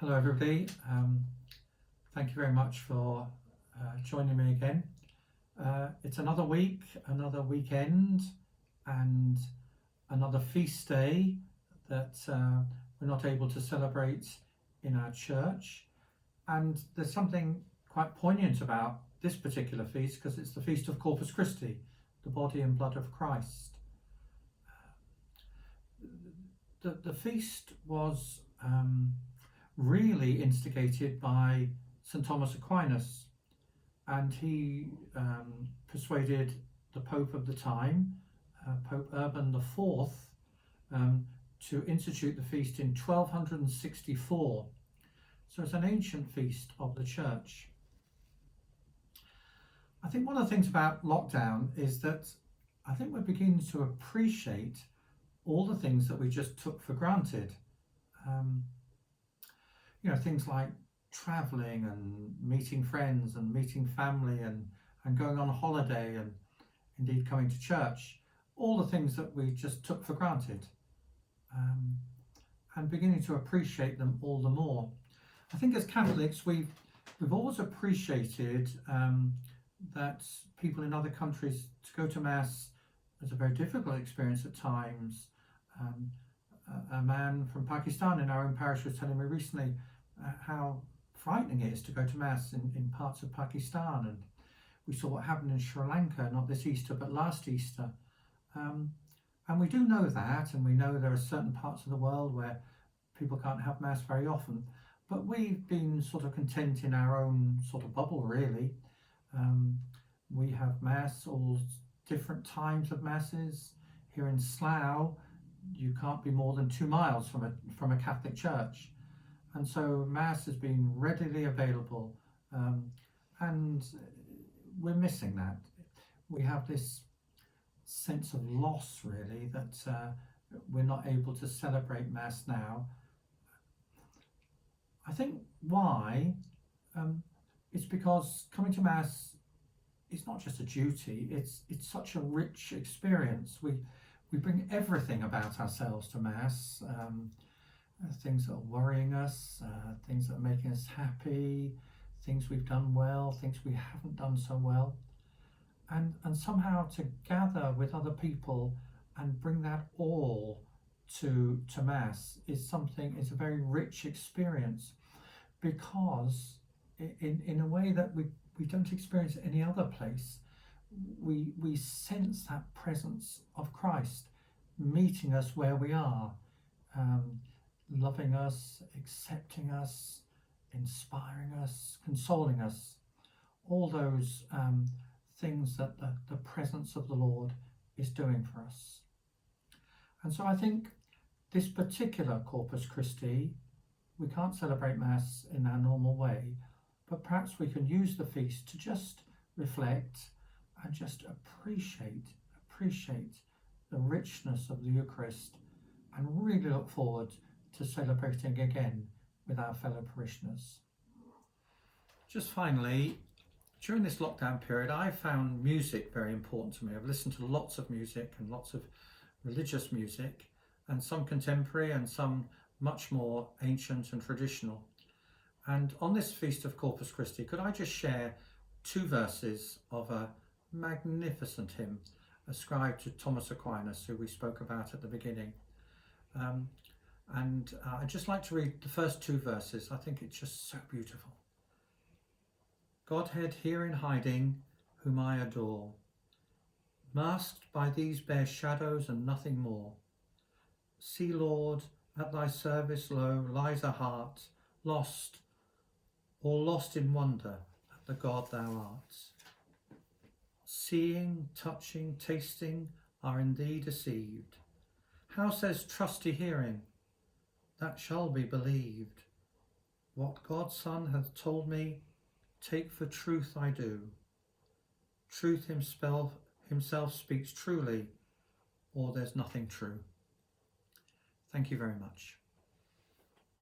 Hello everybody, thank you very much for joining me again. It's another week, another weekend and another feast day that we're not able to celebrate in our church, and there's something quite poignant about this particular feast because it's the feast of Corpus Christi, the body and blood of Christ. The feast was really instigated by St. Thomas Aquinas, and he persuaded the Pope of the time, Pope Urban IV, to institute the feast in 1264. So it's an ancient feast of the Church. I think one of the things about lockdown is that I think we're beginning to appreciate all the things that we just took for granted. Things like traveling and meeting friends and meeting family and going on a holiday and indeed coming to church, all the things that we just took for granted, and beginning to appreciate them all the more. I think as Catholics we've always appreciated that people in other countries to go to Mass is a very difficult experience at times. A man from Pakistan in our own parish was telling me recently how frightening it is to go to Mass in parts of Pakistan, and we saw what happened in Sri Lanka, not this Easter but last Easter, and we do know that, and we know there are certain parts of the world where people can't have Mass very often, but we've been sort of content in our own sort of bubble really. We have Mass, all different times of Masses. Here in Slough you can't be more than 2 miles from a Catholic church, and so Mass has been readily available, and we're missing that. We have this sense of loss really that we're not able to celebrate Mass now. I think why it's because coming to Mass is not just a duty, it's such a rich experience. We bring everything about ourselves to Mass, things that are worrying us, things that are making us happy, things we've done well, things we haven't done so well, and somehow to gather with other people and bring that all to Mass is a very rich experience, because in a way that we don't experience any other place, we sense that presence of Christ meeting us where we are, loving us, accepting us, inspiring us, consoling us, all those things that the presence of the Lord is doing for us. And so I think this particular Corpus Christi, we can't celebrate Mass in our normal way, but perhaps we can use the feast to just reflect and just appreciate the richness of the Eucharist, and really look forward to celebrating again with our fellow parishioners. Just finally, during this lockdown period, I found music very important to me. I've listened to lots of music and lots of religious music, and some contemporary and some much more ancient and traditional. And on this feast of Corpus Christi, could I just share 2 verses of a magnificent hymn ascribed to Thomas Aquinas, who we spoke about at the beginning. I'd just like to read the first 2 verses. I think it's just so beautiful. Godhead here in hiding, whom I adore, masked by these bare shadows and nothing more. See, Lord, at thy service low lies a heart, lost, all lost in wonder at the God thou art. Seeing, touching, tasting are in thee deceived. How says trusty hearing, that shall be believed? What God's Son hath told me, take for truth I do. Truth himself speaks truly, or there's nothing true. Thank you very much.